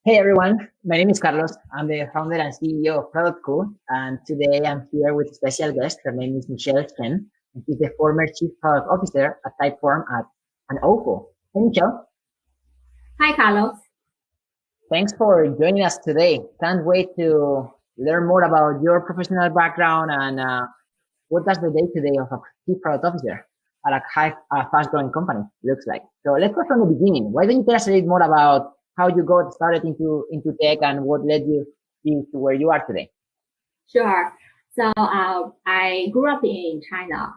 Hey everyone, my name is Carlos. I'm the founder and CEO of Product Cool, and today I'm here with a special guest. Her name is Michelle Chen, and she's the former Chief Product Officer at Typeform and OPPO. Hey Michelle, Hi, Carlos. thanks for joining us today. Can't wait to learn more about your professional background and what does the day-to-day of a Chief Product Officer at a fast-growing company looks like. So let's go from the beginning. Why don't you tell us a little more about how you got started into tech and what led you to where you are today? Sure. So I grew up in China,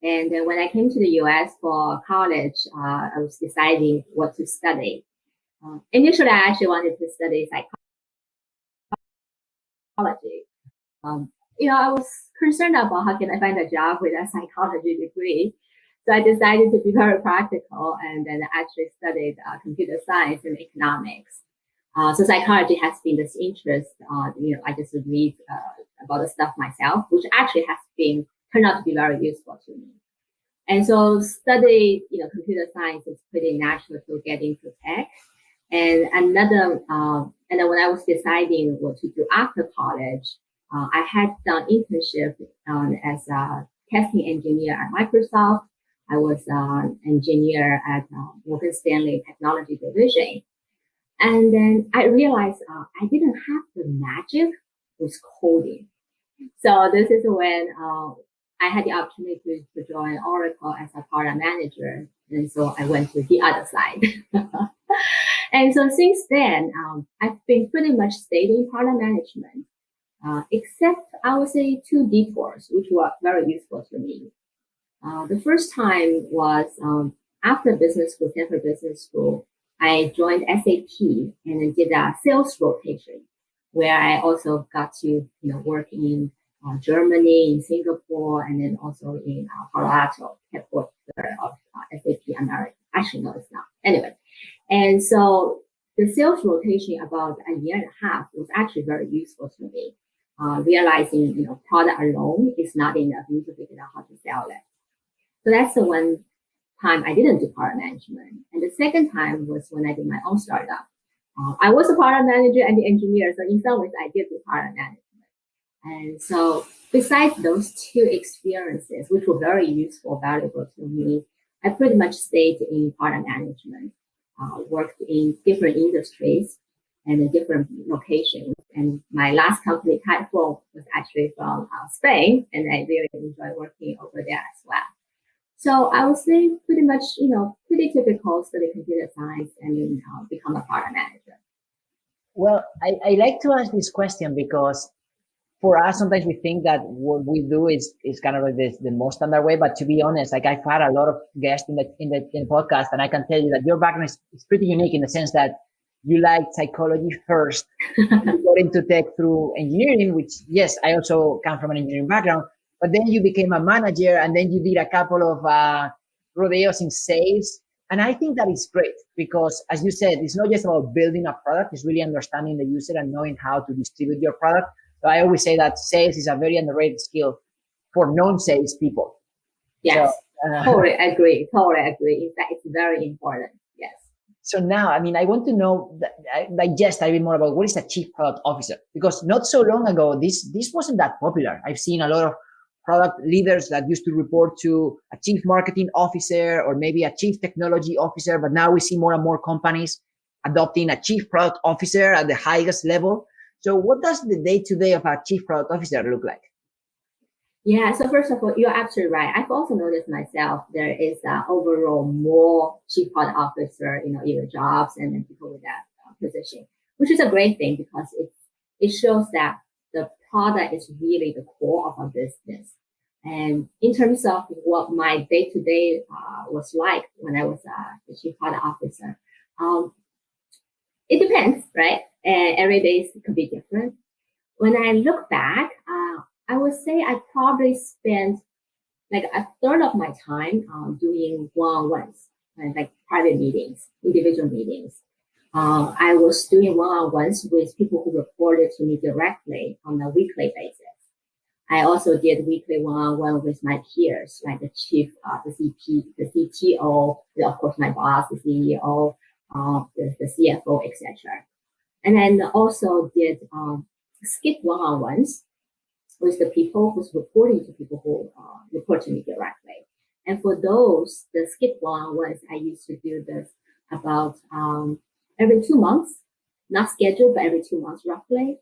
and then when I came to the US for college, I was deciding what to study. Initially, I actually wanted to study psychology. I was concerned about how can I find a job with a psychology degree. So I decided to be very practical and then actually studied computer science and economics. So psychology has been this interest. I just read about the stuff myself, which actually has been turned out to be very useful to me. And so study, computer science is pretty natural to get into tech. And and then when I was deciding what to do after college, I had done internship as a testing engineer at Microsoft. I was an engineer at Morgan Stanley Technology Division. And then I realized I didn't have the magic with coding. So this is when I had the opportunity to join Oracle as a product manager. And so I went to the other side. And so since then, I've been pretty much stayed in product management, except I would say two detours, which were very useful to me. The first time was after business school, Stanford Business School, I joined SAP and then did a sales rotation where I also got to work in Germany, in Singapore, and then also in Palo Alto, headquarters of SAP America. Actually, no, it's not. Anyway, and so the sales rotation about a year and a half was actually very useful to me. Realizing product alone is not enough. You need to figure out how to sell it. So that's the one time I didn't do product management. And the second time was when I did my own startup. I was a product manager and the engineer, so in some ways I did do product management. And so besides those two experiences, which were very useful, valuable to me, I pretty much stayed in product management, worked in different industries and in different locations. And my last company, Typeform, was actually from Spain, and I really enjoy working over there as well. So I would say pretty much, pretty typical study computer science and then become a product manager. Well, I like to ask this question because for us, sometimes we think that what we do is kind of like the most standard way. But to be honest, like I've had a lot of guests in the podcast, and I can tell you that your background is pretty unique in the sense that you liked psychology first, you got into tech through engineering, which yes, I also come from an engineering background. But then you became a manager, and then you did a couple of rodeos in sales. And I think that is great because, as you said, it's not just about building a product; it's really understanding the user and knowing how to distribute your product. So I always say that sales is a very underrated skill for non-sales people. Yes, so, totally agree. In fact, it's very important. Yes. So now, I mean, I want to know, digest a bit more about what is a chief product officer, because not so long ago, this wasn't that popular. I've seen a lot of product leaders that used to report to a chief marketing officer or maybe a chief technology officer, but now we see more and more companies adopting a chief product officer at the highest level. So what does the day-to-day of a chief product officer look like? Yeah, so first of all, you're absolutely right. I've also noticed myself there is overall more chief product officer, either jobs and then people with that position, which is a great thing because it shows that the product is really the core of our business. And in terms of what my day-to-day was like when I was the chief product officer, it depends, right? And every day could be different. When I look back, I would say I probably spent like a third of my time doing one-on-ones, like private meetings, individual meetings. I was doing one-on-ones with people who reported to me directly on a weekly basis. I also did weekly one-on-one with my peers, like the chief, the CP, the CTO, of course my boss, the CEO, the CFO, etc. And then also did skip one-on-ones with the people who's reporting to people who report to me directly. And for those, the skip one-on-ones, I used to do this about every 2 months, not scheduled, but every 2 months roughly.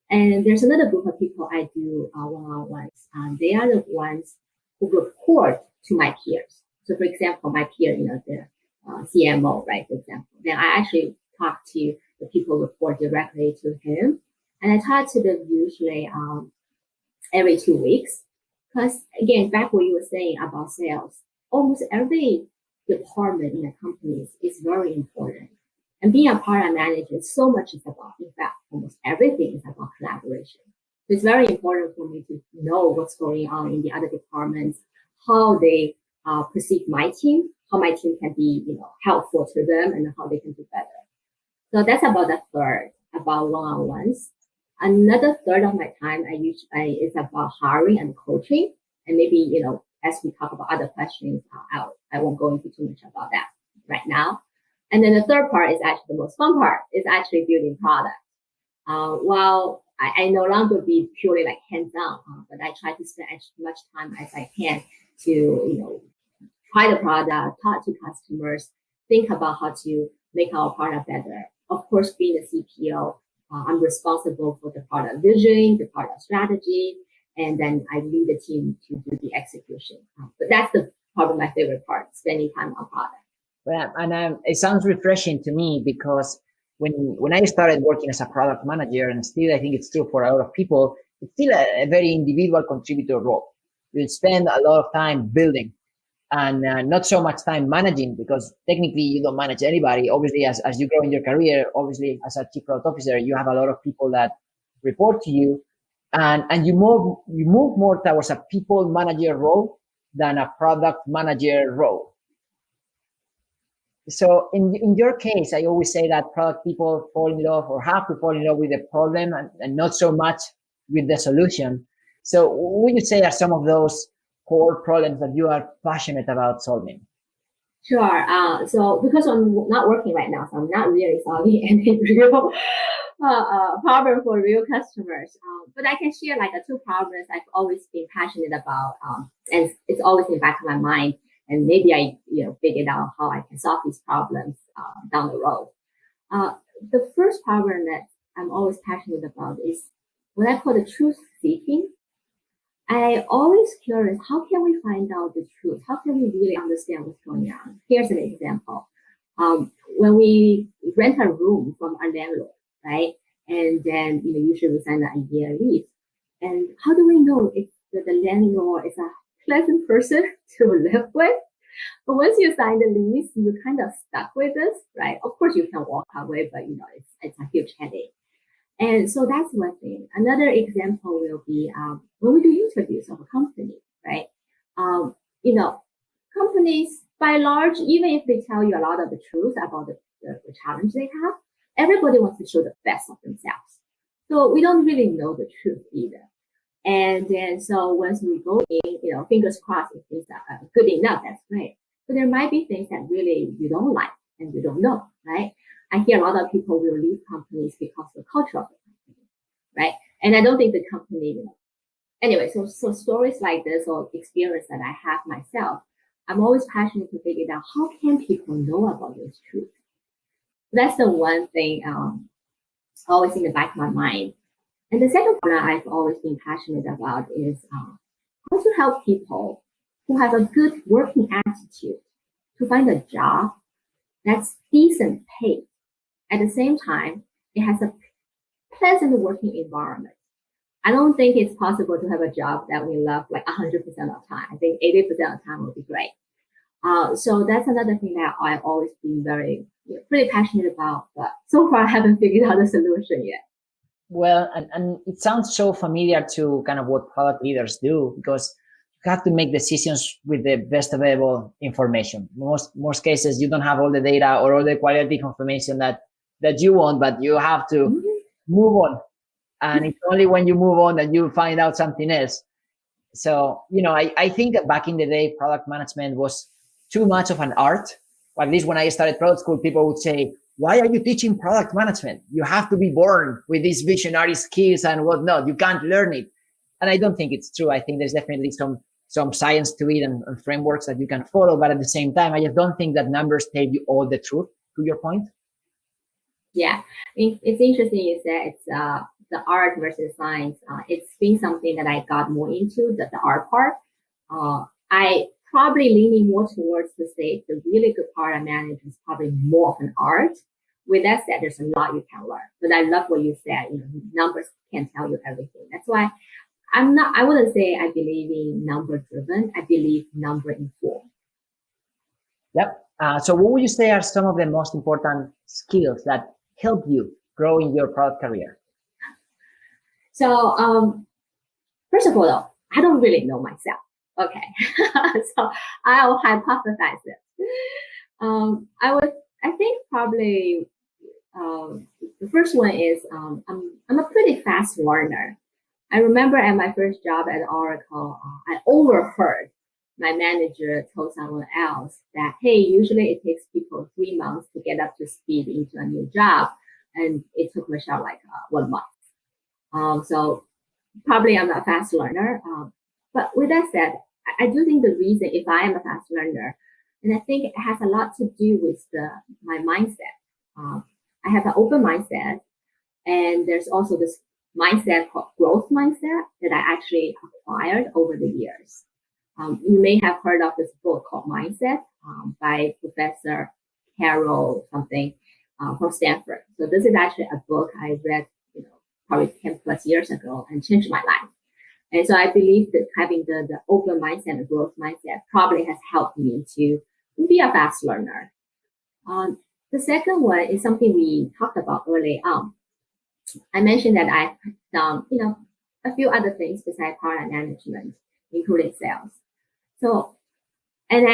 And there's another group of people I do one-on-ones. They are the ones who report to my peers. So for example, my peer, the CMO, right, for example, then I actually talk to the people who report directly to him. And I talk to them usually every 2 weeks. Because again, back what you were saying about sales, almost every department in a company is very important. And being a product manager, so much is about, in fact, almost everything is about collaboration. So it's very important for me to know what's going on in the other departments, how they perceive my team, how my team can be, helpful to them, and how they can do better. So that's about a third, about one-on-ones. Another third of my time is about hiring and coaching. And maybe, as we talk about other questions, I won't go into too much about that right now. And then the third part is actually the most fun part, is actually building product. While I no longer be purely like hands-on, but I try to spend as much time as I can to, try the product, talk to customers, think about how to make our product better. Of course, being a CPO, I'm responsible for the product vision, the product strategy, and then I lead the team to do the execution. But that's probably my favorite part, spending time on product. Well, and it sounds refreshing to me, because when I started working as a product manager, and still I think it's true for a lot of people, it's still a very individual contributor role. You spend a lot of time building and not so much time managing, because technically you don't manage anybody. Obviously, as you grow in your career, obviously as a chief product officer, you have a lot of people that report to you, and you move more towards a people manager role than a product manager role. So in your case, I always say that product people fall in love, or have to fall in love, with the problem and not so much with the solution. So what would you say are some of those core problems that you are passionate about solving? Sure. So because I'm not working right now, so I'm not really solving any real problem for real customers. But I can share like 2 problems I've always been passionate about, and it's always in the back of my mind. And maybe I, figured out how I can solve these problems down the road. The first problem that I'm always passionate about is what I call the truth seeking. I always curious, how can we find out the truth? How can we really understand what's going on? Here's an example. When we rent a room from our landlord, right? And then, usually we sign a year lease. And how do we know if the landlord is a pleasant person to live with? But once you sign the lease, you're kind of stuck with this, right? Of course, you can walk away, but it's a huge headache. And so that's one thing. Another example will be when we do interviews of a company, right? Companies by and large, even if they tell you a lot of the truth about the challenge they have, everybody wants to show the best of themselves. So we don't really know the truth either. And then so once we go in, fingers crossed, if things are good enough, that's great. But there might be things that really you don't like and you don't know, right? I hear a lot of people will leave companies because of the culture of the company, right? And I don't think the company, anyway, so stories like this, or experience that I have myself, I'm always passionate to figure out how can people know about this truth. That's the one thing always in the back of my mind. And the second one I've always been passionate about is how to help people who have a good working attitude to find a job that's decent paid. At the same time, it has a pleasant working environment. I don't think it's possible to have a job that we love like 100% of the time. I think 80% of the time would be great. So that's another thing that I've always been pretty passionate about, but so far I haven't figured out the solution yet. Well, and it sounds so familiar to kind of what product leaders do, because you have to make decisions with the best available information. Most cases, you don't have all the data or all the quality information that you want, but you have to move on. And it's only when you move on that you find out something else. So, I think that back in the day, product management was too much of an art. Or at least when I started product school, people would say, why are you teaching product management? You have to be born with these visionary skills and whatnot. You can't learn it. And I don't think it's true. I think there's definitely some science to it and frameworks that you can follow. But at the same time, I just don't think that numbers tell you all the truth, to your point. Yeah, it's interesting you said it's the art versus science. It's been something that I got more into, the art part. I probably leaning more towards to say the really good product management is probably more of an art. With that said, there's a lot you can learn. But I love what you said. Numbers can't tell you everything. That's why I wouldn't say I believe in number driven. I believe number informed. Yep. So what would you say are some of the most important skills that help you grow in your product career? So, first of all, though, I don't really know myself. Okay. So I'll hypothesize it. I think probably, the first one is, I'm a pretty fast learner. I remember at my first job at Oracle, I overheard my manager told someone else that, hey, usually it takes people 3 months to get up to speed into a new job. And it took Michelle like 1 month. So probably I'm a fast learner. But with that said, I do think the reason if I am a fast learner, and I think it has a lot to do with my mindset. I have an open mindset, and there's also this mindset called growth mindset that I actually acquired over the years. You may have heard of this book called Mindset by Professor Carol something from Stanford. So this is actually a book I read, probably 10 plus years ago and changed my life. And so I believe that having the open mindset and growth mindset probably has helped me to be a fast learner. The second one is something we talked about early on. I mentioned that I've done, a few other things besides product management, including sales. So, and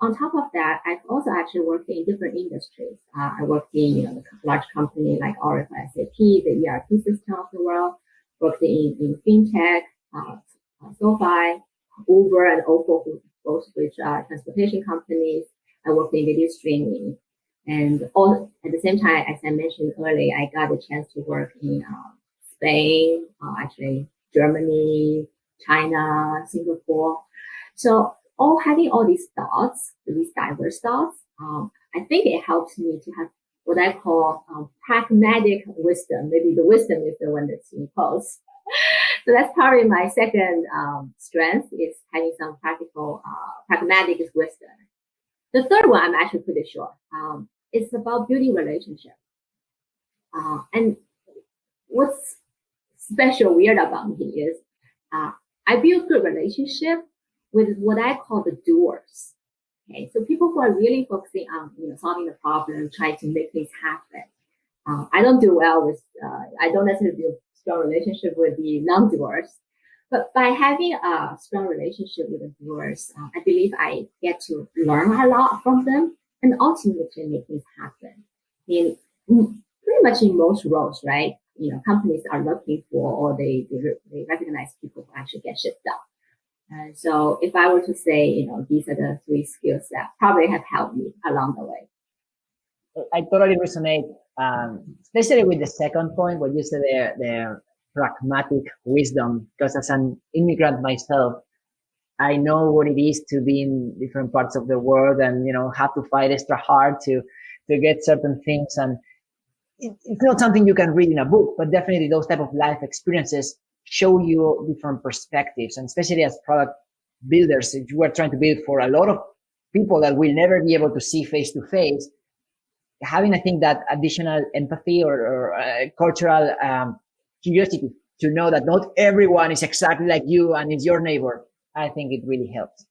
on top of that, I've also actually worked in different industries. I worked in, a large company like Oracle, SAP, the ERP system of the world, worked in fintech, SoFi, Uber, and Ofo, both which are transportation companies. I worked in video streaming. And all at the same time, as I mentioned earlier, I got a chance to work in Spain, actually Germany, China, Singapore. So having all these thoughts, these diverse thoughts, I think it helps me to have what I call pragmatic wisdom. Maybe the wisdom is the one that's in quotes. So that's probably my second strength, is having some pragmatic wisdom. The third one, I'm actually pretty sure. It's about building relationships. And what's special, weird about me is I build good relationship with what I call the doers. Okay, so people who are really focusing on solving the problem, trying to make things happen. I don't do well with. I don't necessarily build strong relationship with the non-doers. But by having a strong relationship with the doers, I believe I get to learn a lot from them and ultimately make things happen. Pretty much in most roles, right? Companies are looking for, or they recognize people who actually get shit done. So if I were to say, these are the 3 skills that probably have helped me along the way. I totally resonate, especially with the second point, what you said there, the pragmatic wisdom, because as an immigrant myself, I know what it is to be in different parts of the world and, have to fight extra hard to get certain things. And it's not something you can read in a book, but definitely those type of life experiences show you different perspectives. And especially as product builders, if you are trying to build for a lot of people that will never be able to see face to face, having, I think, that additional empathy or cultural curiosity to know that not everyone is exactly like you and is your neighbor, I think it really helps.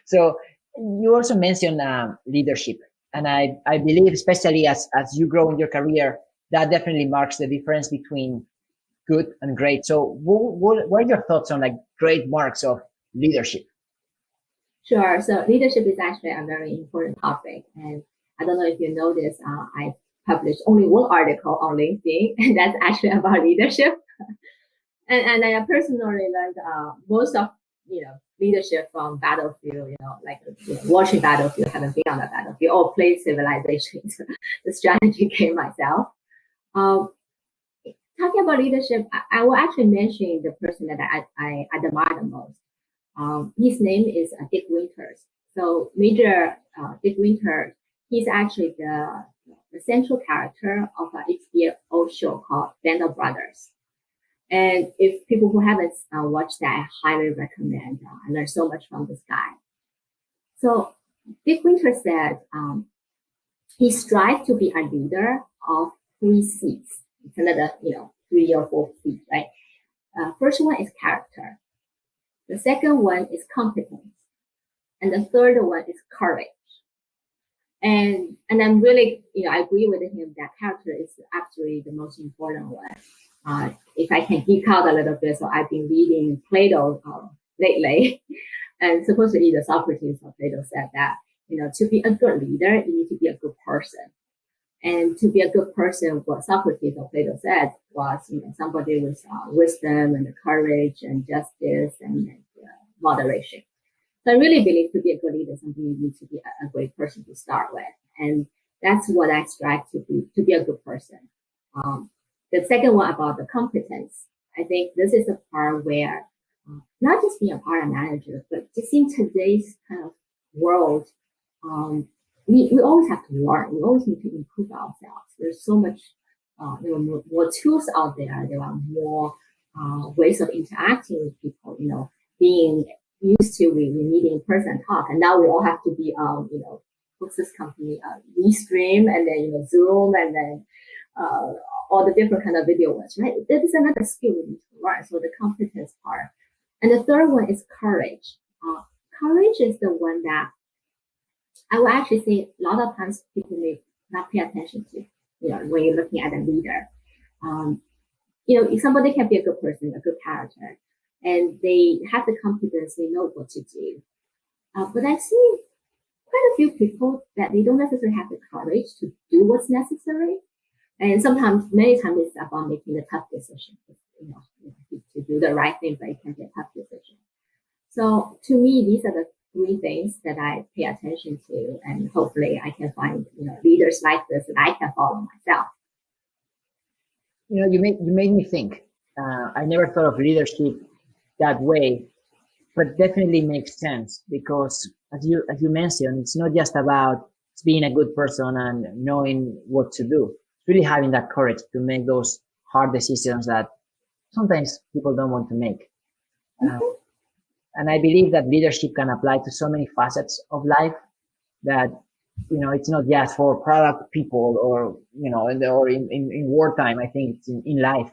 So you also mentioned leadership. And I believe, especially as you grow in your career, that definitely marks the difference between good and great. So what are your thoughts on great marks of leadership? Sure. So leadership is actually a very important topic. And I don't know if you know this, I published only one article on LinkedIn, and that's actually about leadership. And I personally learned most of leadership from battlefield, like watching battlefield, haven't been on the battlefield, or play civilization. The strategy came myself. Talking about leadership, I will actually mention the person that I admire the most. His name is Dick Winters. So Major Dick Winters, he's actually the central character of an HBO show called Band of Brothers. And if people who haven't watched that, I highly recommend. I learned so much from this guy. So Dick Winters said he strives to be a leader of 3 C's. It's another, 3 or 4 C's, right? First one is character. The second one is competence. And the third one is courage. And I'm really, I agree with him that character is absolutely the most important one. If I can geek out a little bit, so I've been reading Plato lately, and supposedly either Socrates or Plato said that, to be a good leader, you need to be a good person. And to be a good person, what Socrates or Plato said was, somebody with wisdom and courage and justice and moderation. So I really believe to be a good leader, something you need to be a great person to start with. And that's what I strive to be a good person. The second one about the competence, I think this is the part where not just being a product manager, but just in today's kind of world, we always have to learn. We always need to improve ourselves. There's so much, more tools out there. There are more ways of interacting with people. Being used to we meeting in person talk, and now we all have to be what's this company? Restream, and then Zoom, and then all the different kind of video ones, right? That is another skill we need to learn. So the competence part, and the third one is courage. Courage is the one that I will actually say a lot of times people may not pay attention to, when you're looking at a leader. If somebody can be a good person, a good character, and they have the confidence, they know what to do. But I see quite a few people that they don't necessarily have the courage to do what's necessary. And many times it's about making the tough decision, to do the right thing, but it can be a tough decision. So to me, these are the 3 things that I pay attention to, and hopefully I can find, leaders like this that I can follow myself. You made me think. I never thought of leadership that way, but definitely makes sense, because as you mentioned, it's not just about being a good person and knowing what to do. It's really having that courage to make those hard decisions that sometimes people don't want to make. And I believe that leadership can apply to so many facets of life that, it's not just for product people or, or in wartime. I think it's in life.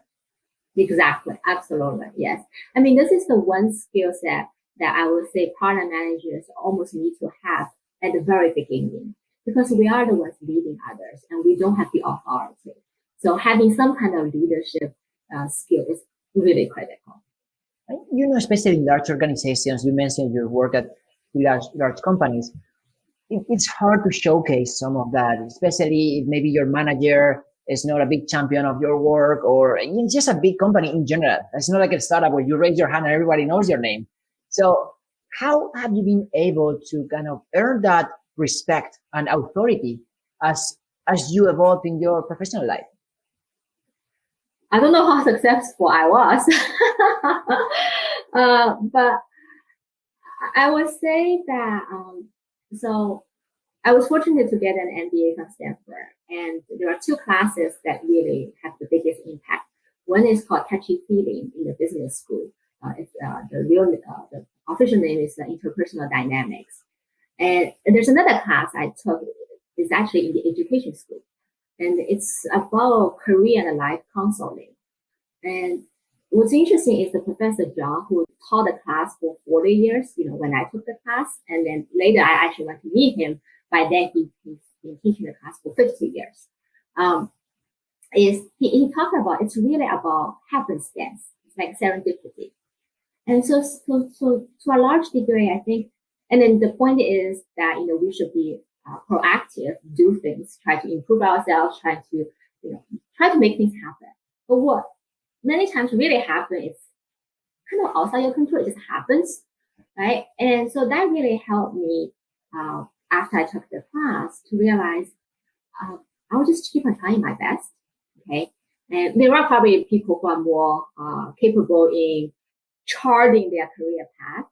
Exactly. Absolutely. Yes. I mean, this is the one skill set that I would say product managers almost need to have at the very beginning, because we are the ones leading others and we don't have the authority. So having some kind of leadership skill is really critical. Especially in large organizations, you mentioned your work at large companies. It's hard to showcase some of that, especially if maybe your manager is not a big champion of your work, or it's just a big company in general. It's not like a startup where you raise your hand and everybody knows your name. So how have you been able to kind of earn that respect and authority as you evolved in your professional life? I don't know how successful I was, but I would say that, so I was fortunate to get an MBA from Stanford, and there are 2 classes that really have the biggest impact. One is called Catchy Feeling in the business school. It's the official name is Interpersonal Dynamics. And there's another class I took, it's actually in the education school. And it's about career and life counseling. And what's interesting is the Professor John, who taught the class for 40 years, when I took the class, and then later I actually went to meet him. By then he's been teaching the class for 50 years. He talked about, it's really about happenstance. It's like serendipity. And so to a large degree, I think, and then the point is that, we should be proactive, do things, try to improve ourselves, try to make things happen. But what many times really happens is kind of outside your control. It just happens. right? And so that really helped me after I took the class to realize I'll just keep on trying my best, okay? And there are probably people who are more capable in charting their career path.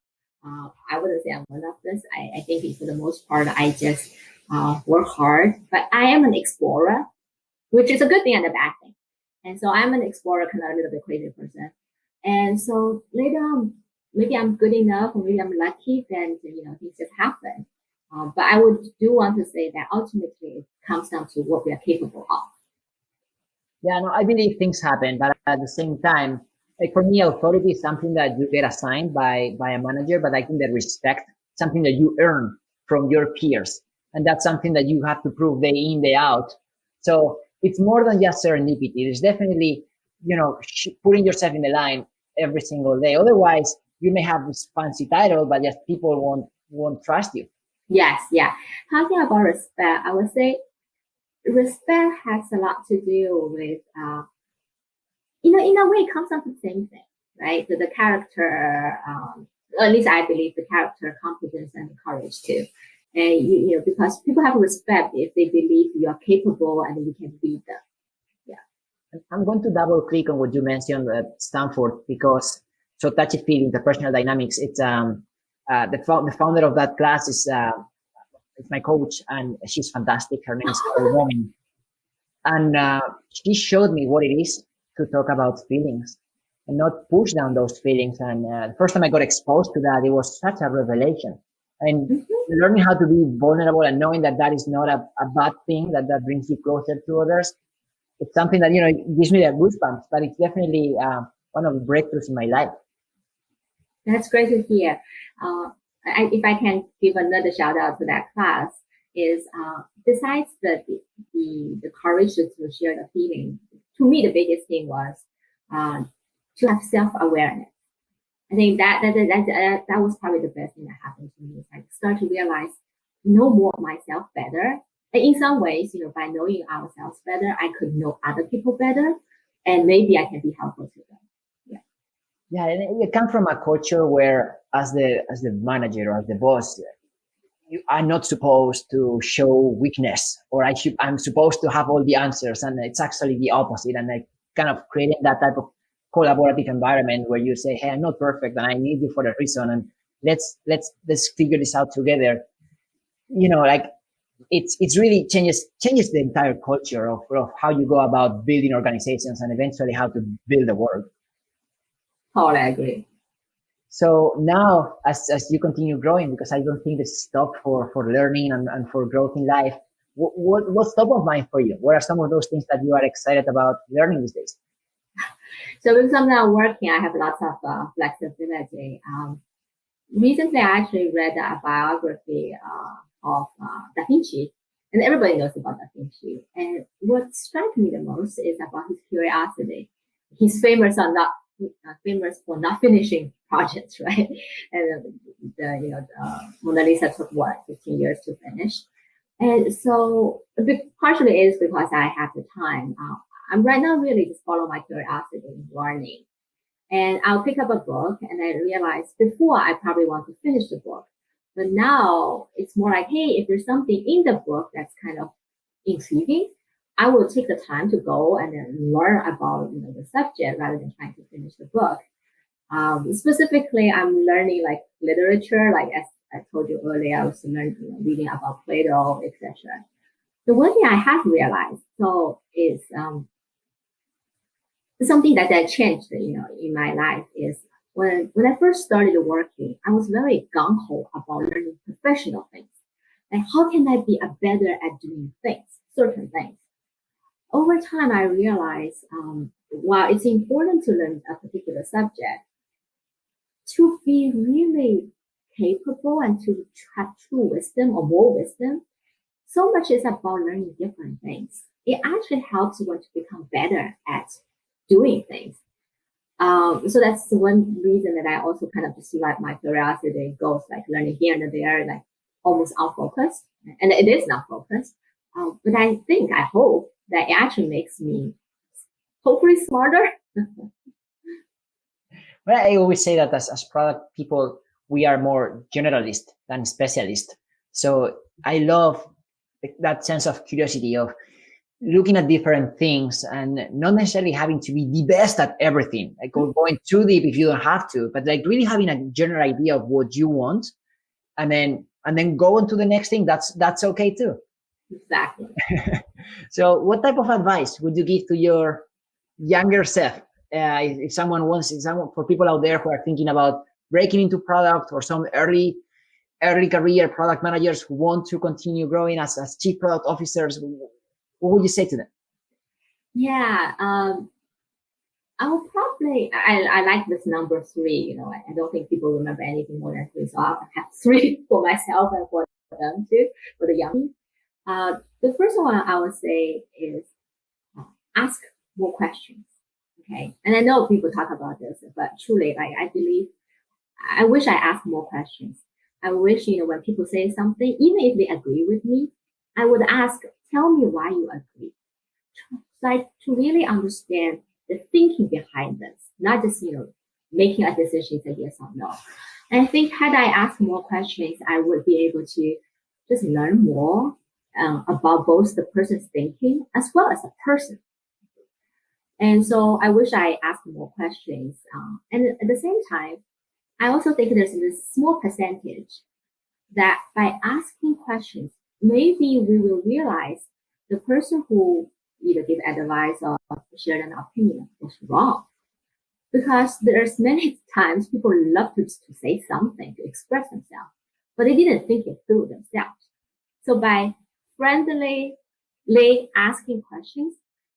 I wouldn't say I'm one of this. I think for the most part, I just work hard, but I am an explorer, which is a good thing and a bad thing. And so I'm an explorer, kind of a little bit crazy person. And so later on, maybe I'm good enough or maybe I'm lucky, then, things just happen. But I do want to say that ultimately it comes down to what we are capable of. Yeah, no, I believe things happen, but at the same time, like for me, authority is something that you get assigned by a manager, but I think that respect, something that you earn from your peers. And that's something that you have to prove day in, day out. So it's more than just serendipity. It's definitely, putting yourself in the line every single day. Otherwise, you may have this fancy title, but just people won't trust you. Yes, yeah. Talking about respect, I would say respect has a lot to do with, in a way, it comes down to the same thing, right? So the character, at least I believe the character, competence, and the courage too. And because people have respect if they believe you are capable and you can lead them. Yeah. I'm going to double click on what you mentioned at Stanford because so touchy feeling, the personal dynamics. It's the founder of that class is my coach, and she's fantastic. Her name is Woman, and she showed me what it is to talk about feelings and not push down those feelings. And the first time I got exposed to that, it was such a revelation. And learning how to be vulnerable and knowing that that is not a bad thing, that brings you closer to others. It's something that, it gives me the goosebumps, but it's definitely one of the breakthroughs in my life. That's great to hear. If I can give another shout out to that class, is besides the courage to share the feeling, to me the biggest thing was to have self-awareness. I think that was probably the best thing that happened to me. I start to realize, know more of myself better. And in some ways, by knowing ourselves better, I could know other people better, and maybe I can be helpful to them. Yeah, and it comes from a culture where, as the manager or as the boss, I'm not supposed to show weakness, or I'm supposed to have all the answers, and it's actually the opposite. And I kind of creating that type of collaborative environment where you say, "Hey, I'm not perfect, and I need you for a reason, and let's figure this out together." It's really changes the entire culture of how you go about building organizations and eventually how to build the world. Totally agree. So now, as you continue growing, because I don't think there's stop for learning and for growth in life, what's top of mind for you? What are some of those things that you are excited about learning these days? So with something I'm working, I have lots of flexibility. Recently, I actually read a biography of Da Vinci, and everybody knows about Da Vinci. And what struck me the most is about his curiosity. He's famous for not finishing projects, right? And the Mona Lisa took 15 years to finish. And so partially it is because I have the time. I'm right now really just follow my curiosity in learning. And I'll pick up a book and I realize before I probably want to finish the book. But now it's more like, hey, if there's something in the book that's kind of intriguing, I will take the time to go and then learn about the subject rather than trying to finish the book. Specifically, I'm learning like literature, like as I told you earlier, I was reading about Plato, etc. The one thing I have realized is something that changed, in my life is when I first started working, I was very gung-ho about learning professional things. And how can I be better at doing certain things? Over time, I realized while it's important to learn a particular subject, to be really capable and to have true wisdom or more wisdom, so much is about learning different things. It actually helps one to become better at doing things. So that's one reason that I also kind of just like my curiosity goes like learning here and there, like almost out focused. And it is not focused. But I hope that it actually makes me hopefully smarter. Well, I always say that as product people, we are more generalist than specialist. So I love that sense of curiosity of looking at different things and not necessarily having to be the best at everything, like going too deep if you don't have to, but like really having a general idea of what you want, and then go on to the next thing. That's okay too. Exactly. So what type of advice would you give to your younger self? If someone for people out there who are thinking about breaking into product, or some early career product managers who want to continue growing as chief product officers, what would you say to them? Yeah, I will probably, I like this number 3. I don't think people remember anything more than 3. So I'll have 3 for myself and for them too, for the young. The first one I would say is ask more questions. Okay. And I know people talk about this, but truly, I believe, I wish I asked more questions. I wish, when people say something, even if they agree with me, I would ask, tell me why you agree. Try to really understand the thinking behind this, not just, making a decision, say yes or no. And I think had I asked more questions, I would be able to just learn more about both the person's thinking as well as the person. And so I wish I asked more questions. And at the same time, I also think there's this small percentage that by asking questions, maybe we will realize the person who either gave advice or shared an opinion was wrong. Because there's many times people love to say something, to express themselves, but they didn't think it through themselves. So by friendly asking questions,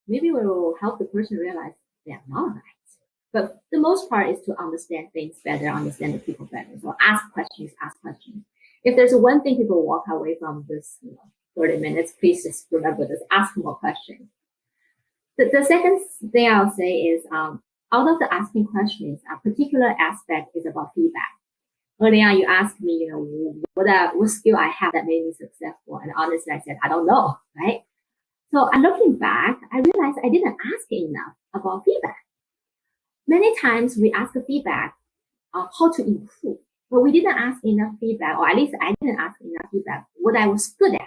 maybe we will help the person realize they're not right. But the most part is to understand things better, understand the people better. So ask questions. If there's one thing people walk away from this 30 minutes, please just remember this, ask more questions. The second thing I'll say is, out of the asking questions, a particular aspect is about feedback. Earlier on, you asked me, what skill I have that made me successful. And honestly, I said, I don't know, right? So looking back, I realized I didn't ask enough about feedback. Many times we ask feedback on how to improve, but we didn't ask enough feedback, or at least I didn't ask enough feedback, what I was good at.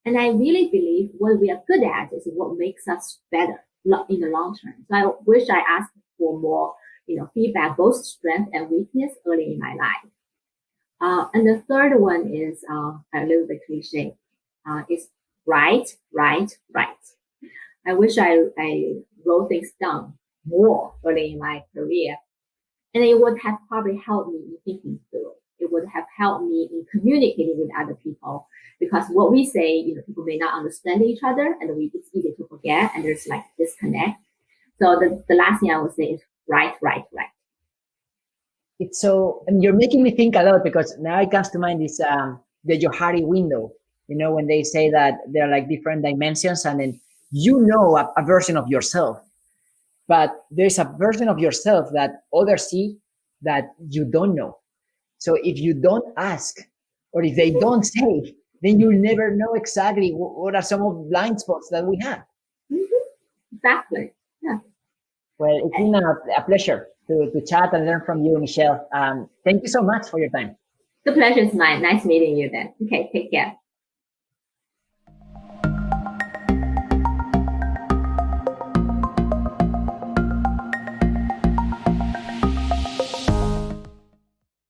And I really believe what we are good at is what makes us better in the long term. So I wish I asked for more, feedback, both strength and weakness early in my life. And the third one is a little bit cliche. Is right. I wish I wrote things down more early in my career, and it would have probably helped me in thinking through. It would have helped me in communicating with other people, because what we say, people may not understand each other, and it's easy to forget, and there's like disconnect. So the last thing I would say is right. It's so, and you're making me think a lot, because now it comes to mind this the Johari window. When they say that there are like different dimensions, and then a version of yourself, but there's a version of yourself that others see that you don't know. So if you don't ask, or if they don't say, then you'll never know exactly what are some of the blind spots that we have. Mm-hmm. Exactly. Yeah. Well, it's been a pleasure to chat and learn from you, Michelle. Thank you so much for your time. The pleasure is mine. Nice meeting you then. Okay, take care.